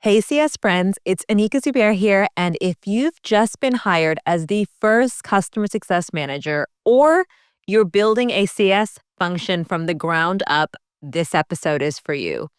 Hey CS friends, it's Anika Zubair here, and if you've just been hired as the first customer success manager or you're building a CS function from the ground up, this episode is for you.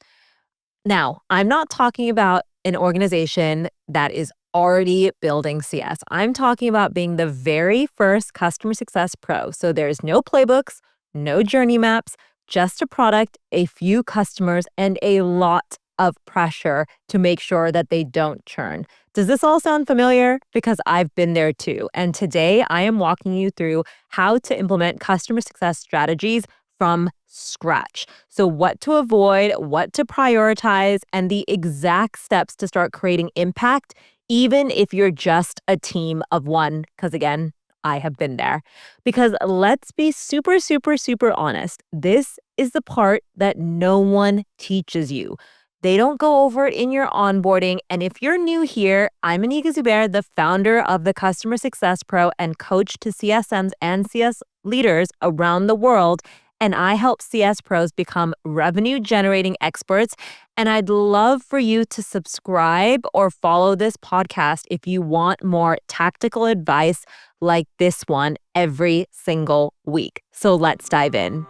Now, I'm not talking about an organization that is already building CS. I'm talking about being the very first customer success pro. So there's no playbooks, no journey maps, just a product, a few customers, and a lot of pressure to make sure that they don't churn. Does this all sound familiar? Because I've been there too. And today I am walking you through how to implement customer success strategies from scratch. So, what to avoid, what to prioritize, and the exact steps to start creating impact, even if you're just a team of one. Because again, I have been there. Because let's be super, super, super honest. This is the part that no one teaches you. They don't go over it in your onboarding. And if you're new here, I'm Anika Zubair, the founder of the Customer Success Pro and coach to CSMs and CS leaders around the world. And I help CS pros become revenue generating experts. And I'd love for you to subscribe or follow this podcast if you want more tactical advice like this one every single week. So let's dive in.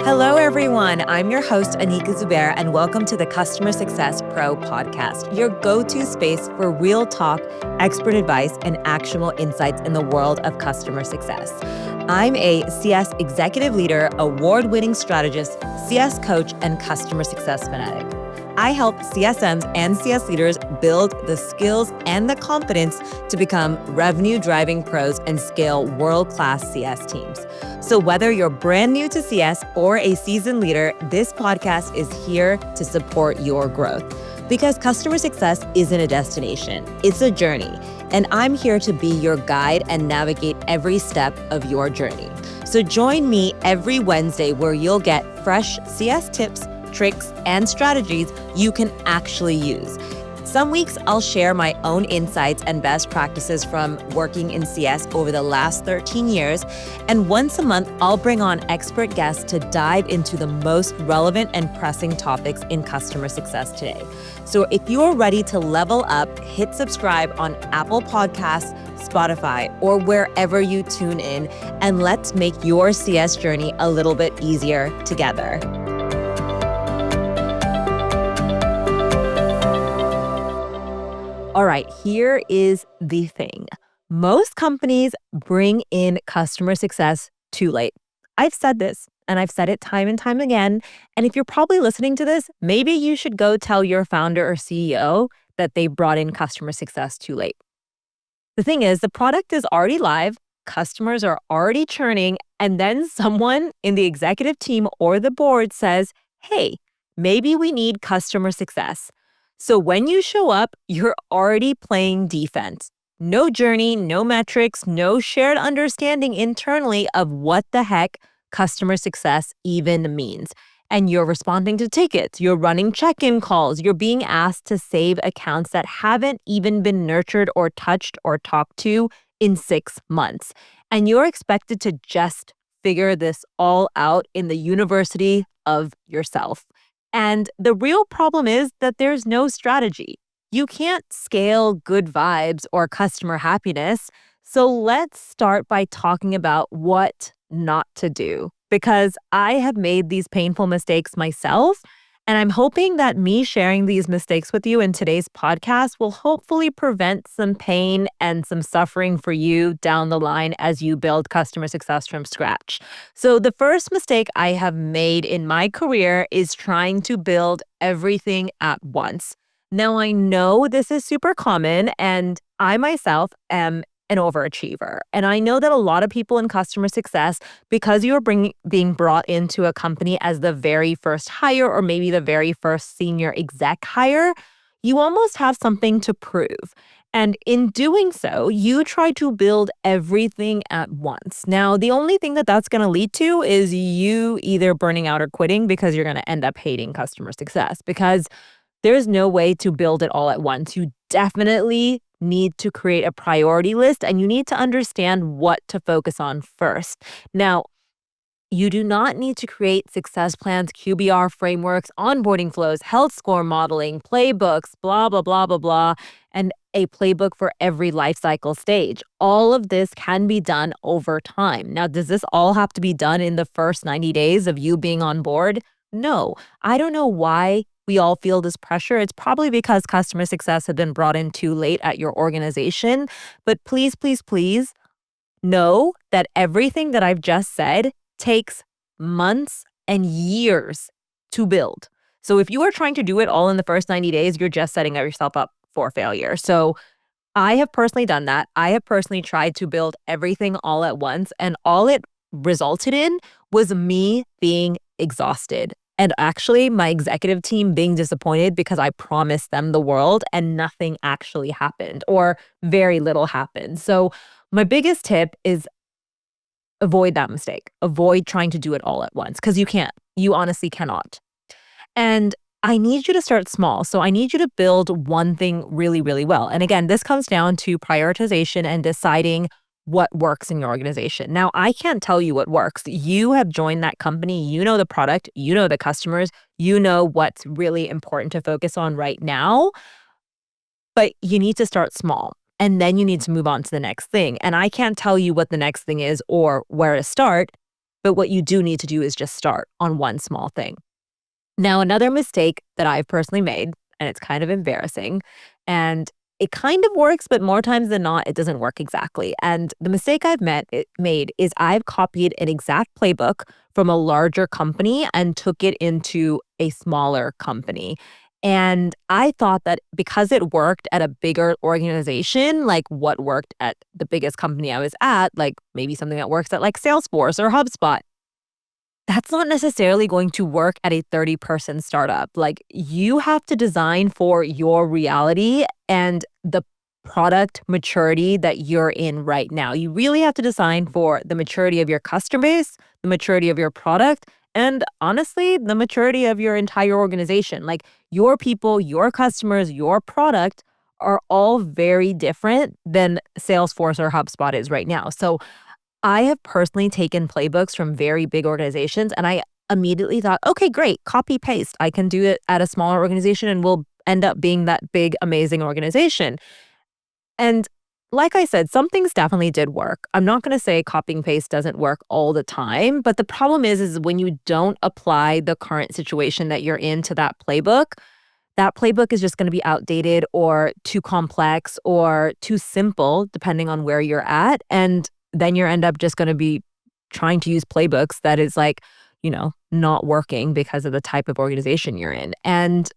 Hello, everyone. I'm your host, Anika Zubair, and welcome to the Customer Success Pro podcast, your go-to space for real talk, expert advice, and actionable insights in the world of customer success. I'm a CS executive leader, award-winning strategist, CS coach, and customer success fanatic. I help CSMs and CS leaders build the skills and the confidence to become revenue-driving pros and scale world-class CS teams. So whether you're brand new to CS or a seasoned leader, this podcast is here to support your growth. Because customer success isn't a destination, it's a journey. And I'm here to be your guide and navigate every step of your journey. So join me every Wednesday where you'll get fresh CS tips, tricks, and strategies you can actually use. Some weeks I'll share my own insights and best practices from working in CS over the last 13 years. And once a month, I'll bring on expert guests to dive into the most relevant and pressing topics in customer success today. So if you're ready to level up, hit subscribe on Apple Podcasts, Spotify, or wherever you tune in, and let's make your CS journey a little bit easier together. All right, here is the thing. Most companies bring in customer success too late. I've said this, and I've said it time and time again. And if you're probably listening to this, maybe you should go tell your founder or CEO that they brought in customer success too late. The thing is, the product is already live, customers are already churning, and then someone in the executive team or the board says, hey, maybe we need customer success. So when you show up, you're already playing defense. No journey, no metrics, no shared understanding internally of what the heck customer success even means. And you're responding to tickets, you're running check-in calls, you're being asked to save accounts that haven't even been nurtured or touched or talked to in 6 months. And you're expected to just figure this all out in the university of yourself. And the real problem is that there's no strategy. You can't scale good vibes or customer happiness. So let's start by talking about what not to do, because I have made these painful mistakes myself. And I'm hoping that me sharing these mistakes with you in today's podcast will hopefully prevent some pain and some suffering for you down the line as you build customer success from scratch. So the first mistake I have made in my career is trying to build everything at once. Now, I know this is super common, and I myself am an overachiever. And I know that a lot of people in customer success, because you are being brought into a company as the very first hire or maybe the very first senior exec hire, you almost have something to prove. And in doing so, you try to build everything at once. Now, the only thing that that's going to lead to is you either burning out or quitting, because you're going to end up hating customer success, because there's no way to build it all at once. You definitely need to create a priority list, and you need to understand what to focus on first. Now, You do not need to create success plans, QBR frameworks, onboarding flows, health score modeling, playbooks, blah, blah, blah, blah, blah, and a playbook for every life cycle stage. All of this can be done over time. Now, does this all have to be done in the first 90 days of you being on board? No. I don't know why we all feel this pressure. It's probably because customer success had been brought in too late at your organization. But please, please, please know that everything that I've just said takes months and years to build. So if you are trying to do it all in the first 90 days, you're just setting yourself up for failure. So I have personally done that. I have personally tried to build everything all at once, and all it resulted in was me being exhausted. And actually, my executive team being disappointed because I promised them the world and nothing actually happened, or very little happened. So, my biggest tip is avoid that mistake. Avoid trying to do it all at once because you can't. You honestly cannot. And I need you to start small. So I need you to build one thing really, really well. And again, this comes down to prioritization and deciding what works in your organization. Now, I can't tell you what works. You have joined that company. You know the product. You know the customers. You know what's really important to focus on right now. But you need to start small. And then you need to move on to the next thing. And I can't tell you what the next thing is or where to start. But what you do need to do is just start on one small thing. Now, another mistake that I've personally made, and it's kind of embarrassing, and it kind of works, but more times than not, it doesn't work exactly. And the mistake made is I've copied an exact playbook from a larger company and took it into a smaller company. And I thought that because it worked at a bigger organization, like what worked at the biggest company I was at, like maybe something that works at like Salesforce or HubSpot, that's not necessarily going to work at a 30-person startup. Like, you have to design for your reality and the product maturity that you're in right now. You really have to design for the maturity of your customer base, the maturity of your product, and honestly, the maturity of your entire organization. Like, your people, your customers, your product are all very different than Salesforce or HubSpot is right now. So I have personally taken playbooks from very big organizations, and I immediately thought, okay, great, copy paste. I can do it at a smaller organization and we'll end up being that big, amazing organization. And like I said, some things definitely did work. I'm not going to say copying paste doesn't work all the time, but the problem is when you don't apply the current situation that you're in to that playbook is just going to be outdated or too complex or too simple, depending on where you're at. And then you end up just going to be trying to use playbooks that is like, not working because of the type of organization you're in. And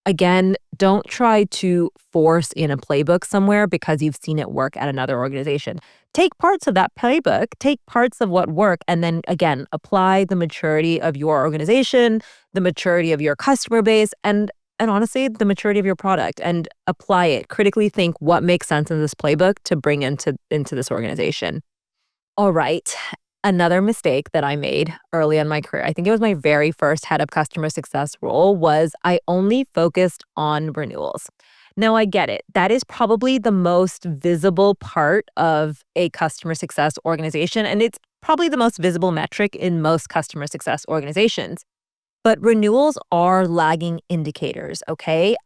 again, don't try to force in a playbook somewhere because you've seen it work at another organization. Take parts of that playbook, take parts of what work, and then again, apply the maturity of your organization, the maturity of your customer base, and honestly, the maturity of your product, and apply it. Critically think what makes sense in this playbook to bring into this organization. All right. Another mistake that I made early in my career, I think it was my very first head of customer success role, was I only focused on renewals. Now, I get it. That is probably the most visible part of a customer success organization, and it's probably the most visible metric in most customer success organizations. But renewals are lagging indicators, okay?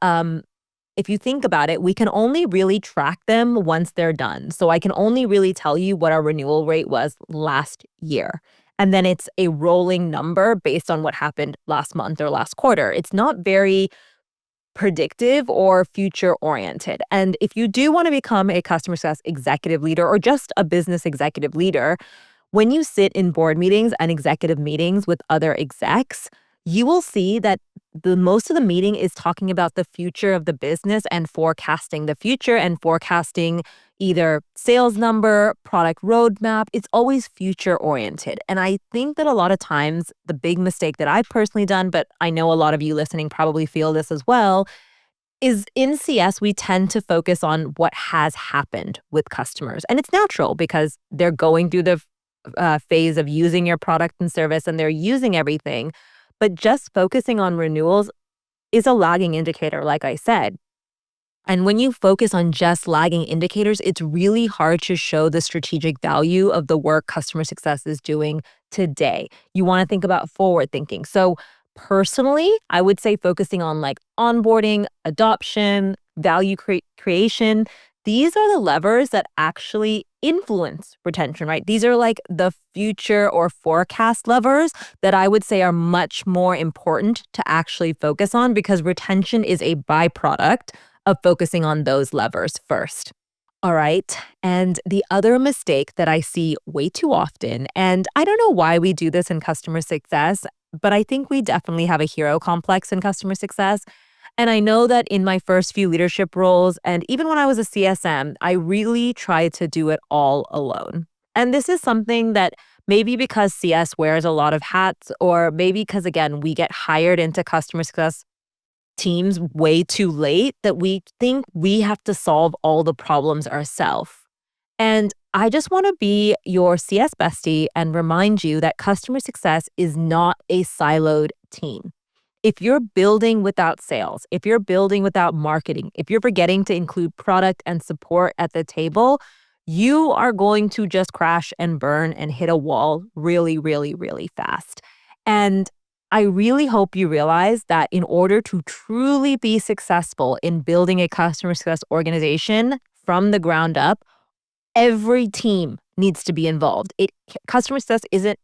If you think about it, we can only really track them once they're done. So I can only really tell you what our renewal rate was last year. And then it's a rolling number based on what happened last month or last quarter. It's not very predictive or future oriented. And if you do want to become a customer success executive leader or just a business executive leader, when you sit in board meetings and executive meetings with other execs, you will see that the most of the meeting is talking about the future of the business and forecasting the future and forecasting either sales number, product roadmap. It's always future oriented. And I think that a lot of times the big mistake that I've personally done, but I know a lot of you listening probably feel this as well, is in CS, we tend to focus on what has happened with customers. And it's natural because they're going through the phase of using your product and service and they're using everything. But just focusing on renewals is a lagging indicator, like I said. And when you focus on just lagging indicators, it's really hard to show the strategic value of the work customer success is doing today. You want to think about forward thinking. So personally, I would say focusing on like onboarding, adoption, creation. These are the levers that actually influence retention, right? These are like the future or forecast levers that I would say are much more important to actually focus on because retention is a byproduct of focusing on those levers first. All right. And the other mistake that I see way too often, and I don't know why we do this in customer success, but I think we definitely have a hero complex in customer success. And I know that in my first few leadership roles, and even when I was a CSM, I really tried to do it all alone. And this is something that maybe because CS wears a lot of hats, or maybe because, again, we get hired into customer success teams way too late that we think we have to solve all the problems ourselves. And I just want to be your CS bestie and remind you that customer success is not a siloed team. If you're building without sales, if you're building without marketing, if you're forgetting to include product and support at the table, you are going to just crash and burn and hit a wall really, really, really fast. And I really hope you realize that in order to truly be successful in building a customer success organization from the ground up, every team needs to be involved. Customer success isn't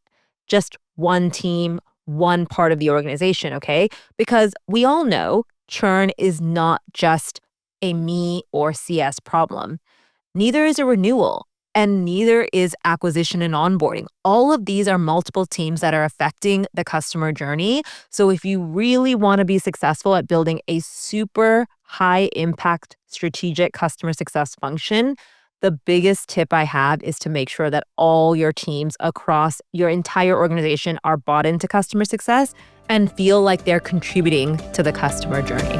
just one team, one part of the organization, okay? Because we all know churn is not just a me or CS problem. Neither is a renewal, and neither is acquisition and onboarding. All of these are multiple teams that are affecting the customer journey. So if you really want to be successful at building a super high impact strategic customer success function, the biggest tip I have is to make sure that all your teams across your entire organization are bought into customer success and feel like they're contributing to the customer journey.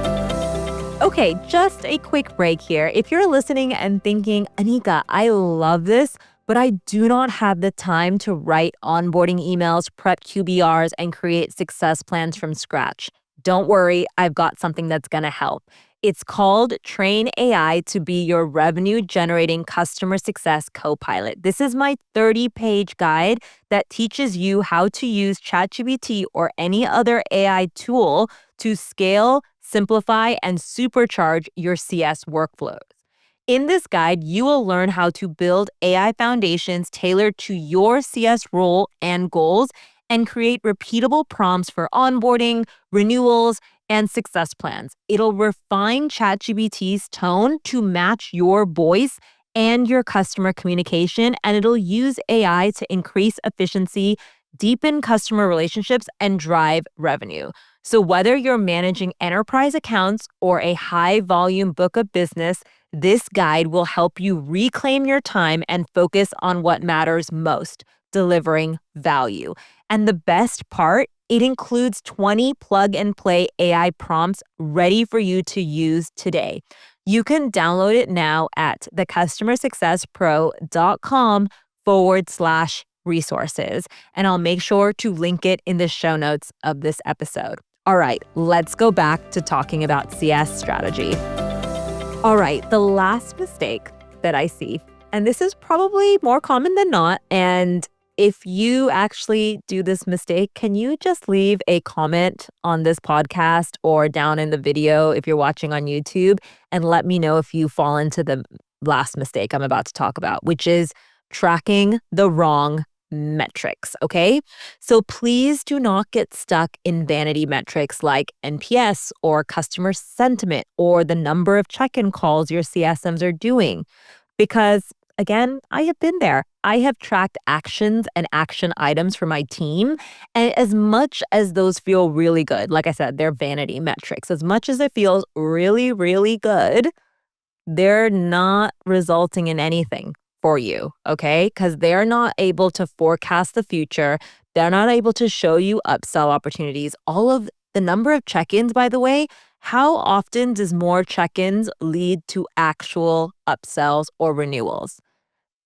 Okay, just a quick break here. If you're listening and thinking, Anika, I love this, but I do not have the time to write onboarding emails, prep QBRs, and create success plans from scratch. Don't worry, I've got something that's going to help. It's called Train AI to be your revenue generating customer success co-pilot. This is my 30-page guide that teaches you how to use ChatGPT or any other AI tool to scale, simplify, and supercharge your CS workflows. In this guide, you will learn how to build AI foundations tailored to your CS role and goals and create repeatable prompts for onboarding, renewals, and success plans. It'll refine ChatGPT's tone to match your voice and your customer communication, and it'll use AI to increase efficiency, deepen customer relationships, and drive revenue. So whether you're managing enterprise accounts or a high volume book of business, this guide will help you reclaim your time and focus on what matters most, delivering value. And the best part, it includes 20 plug and play AI prompts ready for you to use today. You can download it now at thecustomersuccesspro.com/resources. And I'll make sure to link it in the show notes of this episode. All right, let's go back to talking about CS strategy. All right, the last mistake that I see, and this is probably more common than not, and if you actually do this mistake, can you just leave a comment on this podcast or down in the video if you're watching on YouTube and let me know if you fall into the last mistake I'm about to talk about, which is tracking the wrong metrics, okay? So please do not get stuck in vanity metrics like NPS or customer sentiment or the number of check-in calls your CSMs are doing. Because again, I have been there. I have tracked actions and action items for my team. And as much as those feel really good, like I said, they're vanity metrics. As much as it feels really, really good, they're not resulting in anything for you, okay? Because they're not able to forecast the future. They're not able to show you upsell opportunities. All of the number of check-ins, by the way, how often does more check-ins lead to actual upsells or renewals?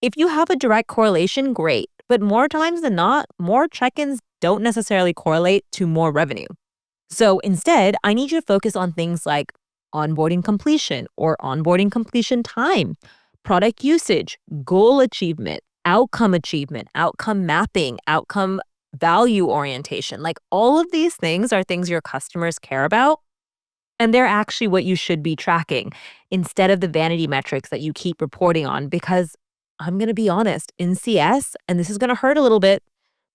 If you have a direct correlation, great. But more times than not, more check-ins don't necessarily correlate to more revenue. So instead, I need you to focus on things like onboarding completion or onboarding completion time, product usage, goal achievement, outcome achievement, outcome mapping, outcome value orientation. Like all of these things are things your customers care about. And they're actually what you should be tracking instead of the vanity metrics that you keep reporting on. Because I'm going to be honest, in CS, and this is going to hurt a little bit,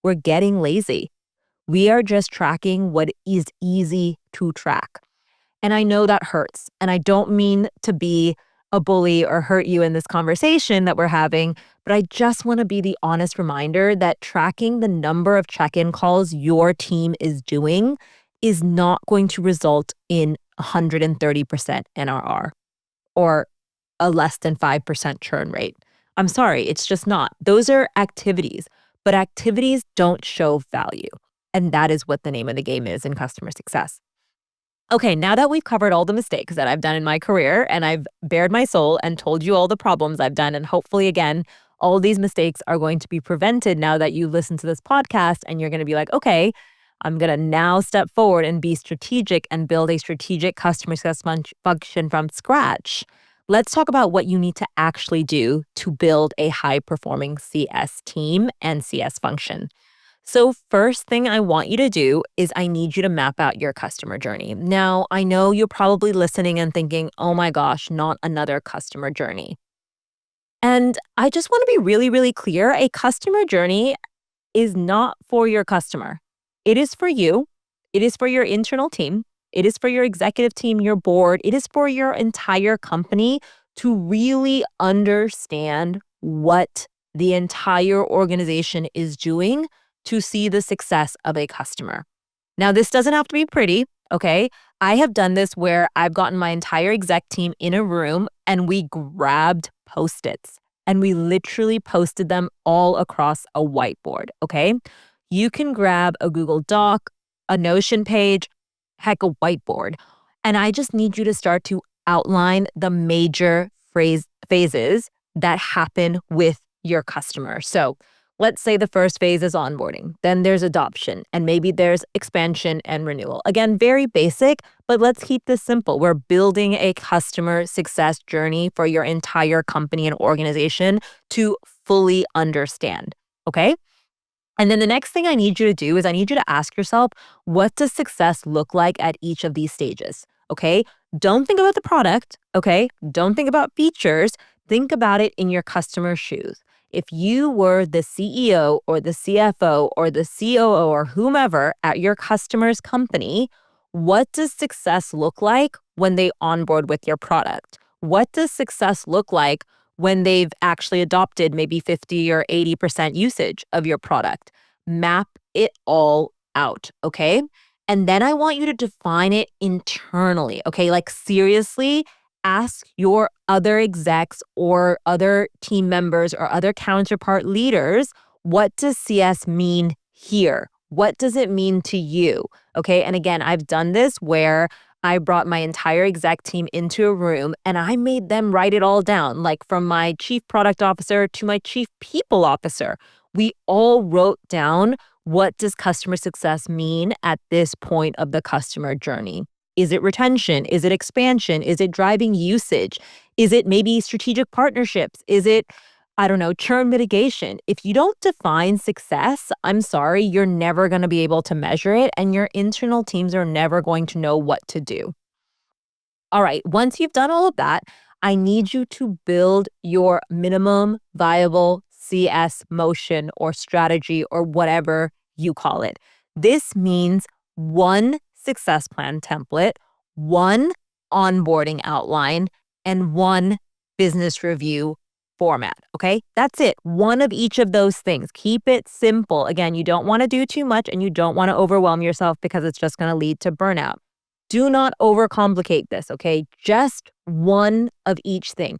we're getting lazy. We are just tracking what is easy to track. And I know that hurts. And I don't mean to be a bully or hurt you in this conversation that we're having, but I just want to be the honest reminder that tracking the number of check-in calls your team is doing is not going to result in 130% NRR or a less than 5% churn rate. I'm sorry, it's just not. Those are activities, but activities don't show value. And that is what the name of the game is in customer success. Okay, now that we've covered all the mistakes that I've done in my career and I've bared my soul and told you all the problems I've done, and hopefully, again, all these mistakes are going to be prevented now that you listen to this podcast and you're going to be like, okay, I'm going to now step forward and be strategic and build a strategic customer success function from scratch. Let's talk about what you need to actually do to build a high performing CS team and CS function. So first thing I want you to do is I need you to map out your customer journey. Now, I know you're probably listening and thinking, oh my gosh, not another customer journey. And I just want to be really, really clear. A customer journey is not for your customer. It is for you. It is for your internal team. It is for your executive team, your board. It is for your entire company to really understand what the entire organization is doing to see the success of a customer. Now, this doesn't have to be pretty, okay? I have done this where I've gotten my entire exec team in a room and we grabbed Post-its and we literally posted them all across a whiteboard, okay? You can grab a Google Doc, a Notion page, heck, a whiteboard. And I just need you to start to outline the major phases that happen with your customer. So let's say the first phase is onboarding, then there's adoption, and maybe there's expansion and renewal. Again, very basic, but let's keep this simple. We're building a customer success journey for your entire company and organization to fully understand, okay? And then the next thing I need you to do is I need you to ask yourself, what does success look like at each of these stages? Okay. Don't think about the product. Okay. Don't think about features. Think about it in your customer's shoes. If you were the CEO or the CFO or the COO or whomever at your customer's company, what does success look like when they onboard with your product? What does success look like when they've actually adopted maybe 50 or 80% usage of your product? Map it all out, okay? And then I want you to define it internally, okay? Like seriously, ask your other execs or other team members or other counterpart leaders, what does CS mean here? What does it mean to you? Okay. And again, I've done this where I brought my entire exec team into a room and I made them write it all down, like from my chief product officer to my chief people officer. We all wrote down, what does customer success mean at this point of the customer journey? Is it retention? Is it expansion? Is it driving usage? Is it maybe strategic partnerships? Is it, I don't know, churn mitigation? If you don't define success, I'm sorry, you're never going to be able to measure it and your internal teams are never going to know what to do. All right, once you've done all of that, I need you to build your minimum viable CS motion or strategy or whatever you call it. This means one success plan template, one onboarding outline, and one business review format. Okay, that's it. One of each of those things. Keep it simple. Again, you don't want to do too much and you don't want to overwhelm yourself because it's just going to lead to burnout. Do not overcomplicate this, okay? Just one of each thing.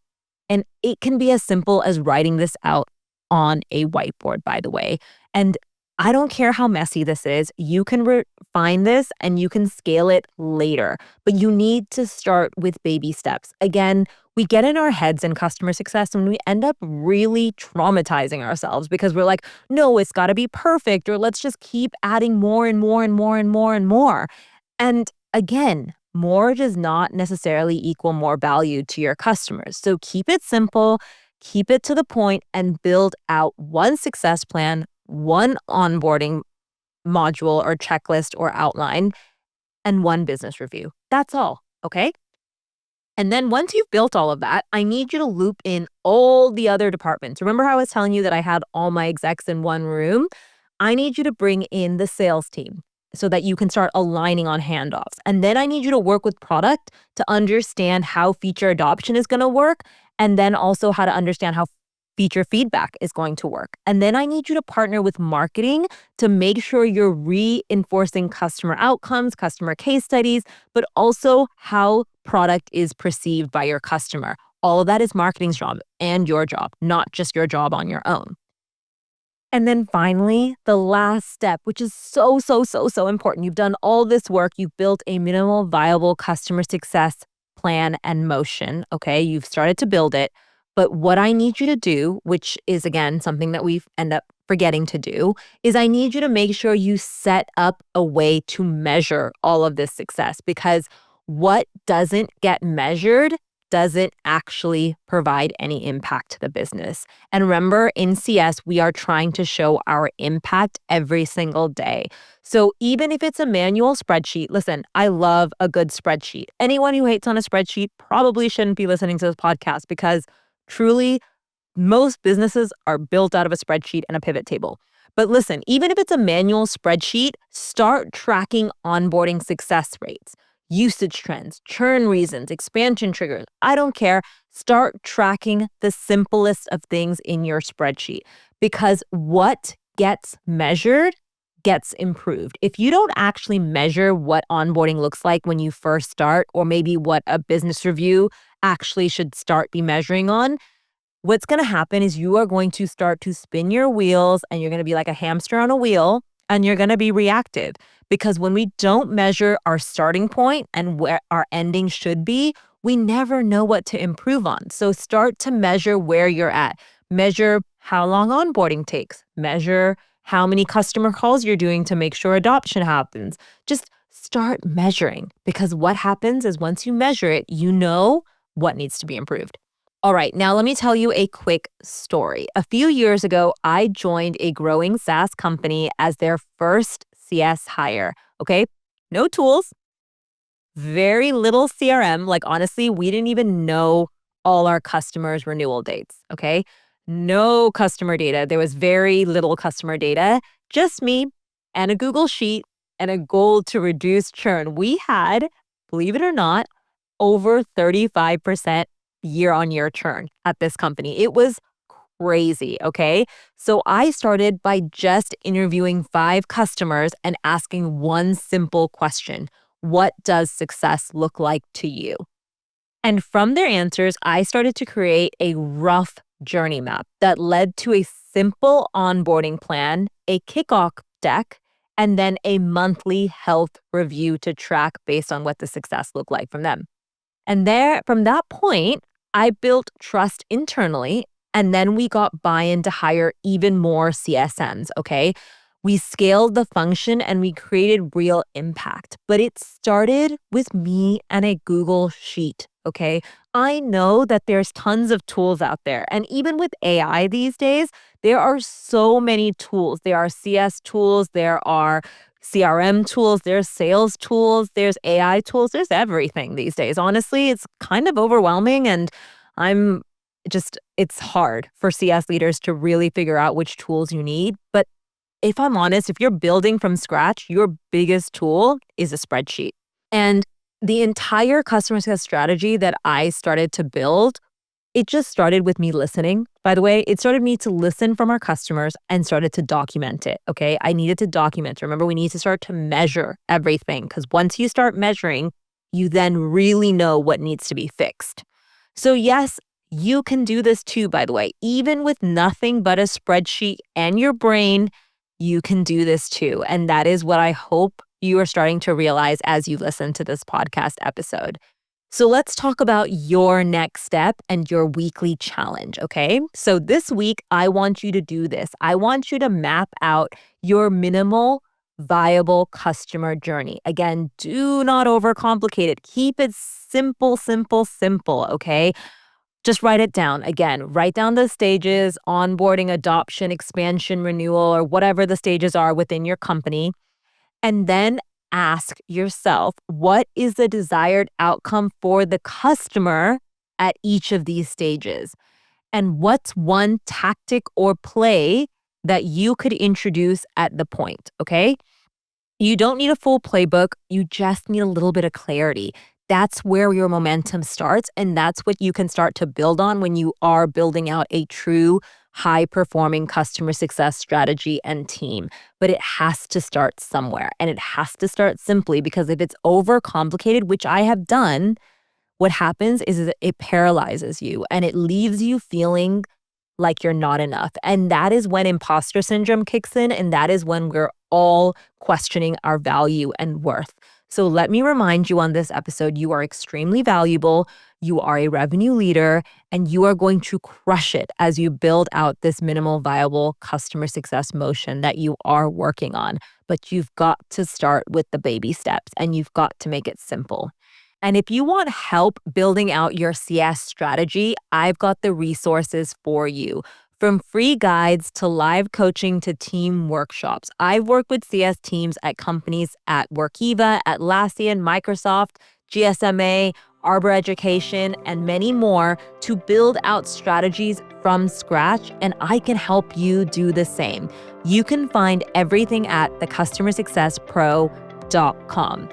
And it can be as simple as writing this out on a whiteboard, by the way. And I don't care how messy this is. You can refine this and you can scale it later, but you need to start with baby steps. Again, we get in our heads in customer success and we end up really traumatizing ourselves because we're like, no, it's got to be perfect, or let's just keep adding more and more and more and more and more. And again, more does not necessarily equal more value to your customers. So keep it simple, keep it to the point, and build out one success plan, one onboarding module or checklist or outline, and one business review. That's all, okay? And then once you've built all of that, I need you to loop in all the other departments. Remember how I was telling you that I had all my execs in one room? I need you to bring in the sales team so that you can start aligning on handoffs. And then I need you to work with product to understand how feature adoption is going to work, and then also how to understand how feature feedback is going to work. And then I need you to partner with marketing to make sure you're reinforcing customer outcomes, customer case studies, but also how product is perceived by your customer. All of that is marketing's job and your job, not just your job on your own. And then finally, the last step, which is so important. You've done all this work. You've built a minimal viable customer success plan and motion. Okay. You've started to build it. But what I need you to do, which is again, something that we end up forgetting to do, is I need you to make sure you set up a way to measure all of this success, because what doesn't get measured doesn't actually provide any impact to the business. And remember, in CS, we are trying to show our impact every single day. So even if it's a manual spreadsheet, listen, I love a good spreadsheet. Anyone who hates on a spreadsheet probably shouldn't be listening to this podcast, because truly, most businesses are built out of a spreadsheet and a pivot table. But listen, even if it's a manual spreadsheet, start tracking onboarding success rates, usage trends, churn reasons, expansion triggers. I don't care. Start tracking the simplest of things in your spreadsheet, because what gets measured gets improved. If you don't actually measure what onboarding looks like when you first start, or maybe what a business review actually should start be measuring on, what's going to happen is you are going to start to spin your wheels, and you're going to be like a hamster on a wheel, and you're going to be reactive. Because when we don't measure our starting point and where our ending should be, we never know what to improve on. So start to measure where you're at. Measure how long onboarding takes. Measure how many customer calls you're doing to make sure adoption happens. Just start measuring, because what happens is once you measure it, you know what needs to be improved. All right, now let me tell you a quick story. A few years ago, I joined a growing SaaS company as their first CS hire, okay? No tools, very little CRM. Like, honestly, we didn't even know all our customers' renewal dates, okay? No customer data. There was very little customer data, just me and a Google Sheet and a goal to reduce churn. We had, believe it or not, over 35% year-on-year churn at this company. It was crazy, okay? So I started by just interviewing 5 customers and asking one simple question: what does success look like to you? And from their answers, I started to create a rough journey map that led to a simple onboarding plan, a kickoff deck, and then a monthly health review to track based on what the success looked like from them. And there, from that point, I built trust internally, and then we got buy-in to hire even more CSMs, okay? We scaled the function and we created real impact, but it started with me and a Google Sheet, okay? I know that there's tons of tools out there, and even with AI these days, there are so many tools. There are CS tools, there are CRM tools, there's sales tools, there's AI tools, there's everything these days. Honestly, it's kind of overwhelming, and it's hard for CS leaders to really figure out which tools you need. But if I'm honest, if you're building from scratch, your biggest tool is a spreadsheet. And the entire customer success strategy that I started to build, it just started with me listening. By the way, it started me to listen from our customers and started to document it, okay? I needed to document. Remember, we need to start to measure everything, because once you start measuring, you then really know what needs to be fixed. So yes, you can do this too, by the way. Even with nothing but a spreadsheet and your brain, you can do this too. And that is what I hope you are starting to realize as you listen to this podcast episode. So let's talk about your next step and your weekly challenge, okay? So this week, I want you to do this. I want you to map out your minimal viable customer journey. Again, do not overcomplicate it. Keep it simple, okay? Just write it down. Again, write down the stages: onboarding, adoption, expansion, renewal, or whatever the stages are within your company. And then ask yourself, what is the desired outcome for the customer at each of these stages? And what's one tactic or play that you could introduce at the point, okay? You don't need a full playbook. You just need a little bit of clarity. That's where your momentum starts. And that's what you can start to build on when you are building out a true high-performing customer success strategy and team. But it has to start somewhere. And it has to start simply, because if it's overcomplicated, which I have done, what happens is it paralyzes you and it leaves you feeling like you're not enough. And that is when imposter syndrome kicks in. And that is when we're all questioning our value and worth. So let me remind you on this episode, you are extremely valuable. You are a revenue leader, and you are going to crush it as you build out this minimal viable customer success motion that you are working on. But you've got to start with the baby steps, and you've got to make it simple. And if you want help building out your CS strategy, I've got the resources for you. From free guides to live coaching to team workshops, I've worked with CS teams at companies at Workiva, Atlassian, Microsoft, GSMA, Arbor Education, and many more to build out strategies from scratch, and I can help you do the same. You can find everything at thecustomersuccesspro.com.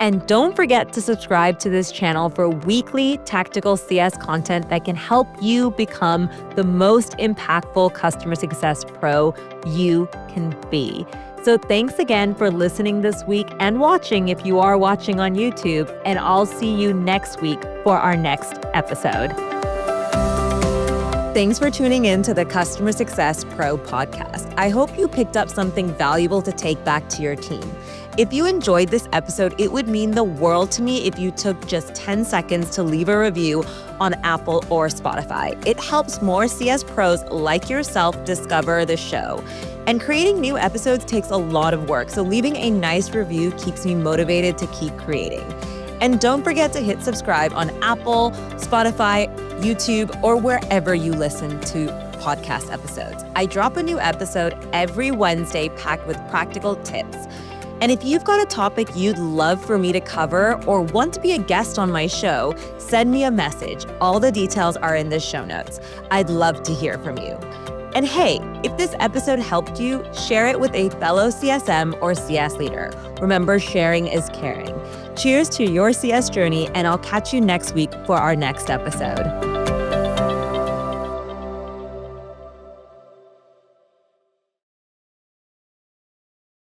And don't forget to subscribe to this channel for weekly tactical CS content that can help you become the most impactful customer success pro you can be. So thanks again for listening this week and watching if you are watching on YouTube, and I'll see you next week for our next episode. Thanks for tuning in to the Customer Success Pro podcast. I hope you picked up something valuable to take back to your team. If you enjoyed this episode, it would mean the world to me if you took just 10 seconds to leave a review on Apple or Spotify. It helps more CS pros like yourself discover the show. And creating new episodes takes a lot of work, so leaving a nice review keeps me motivated to keep creating. And don't forget to hit subscribe on Apple, Spotify, YouTube, or wherever you listen to podcast episodes. I drop a new episode every Wednesday packed with practical tips. And if you've got a topic you'd love for me to cover or want to be a guest on my show, send me a message. All the details are in the show notes. I'd love to hear from you. And hey, if this episode helped you, share it with a fellow CSM or CS leader. Remember, sharing is caring. Cheers to your CS journey, and I'll catch you next week for our next episode.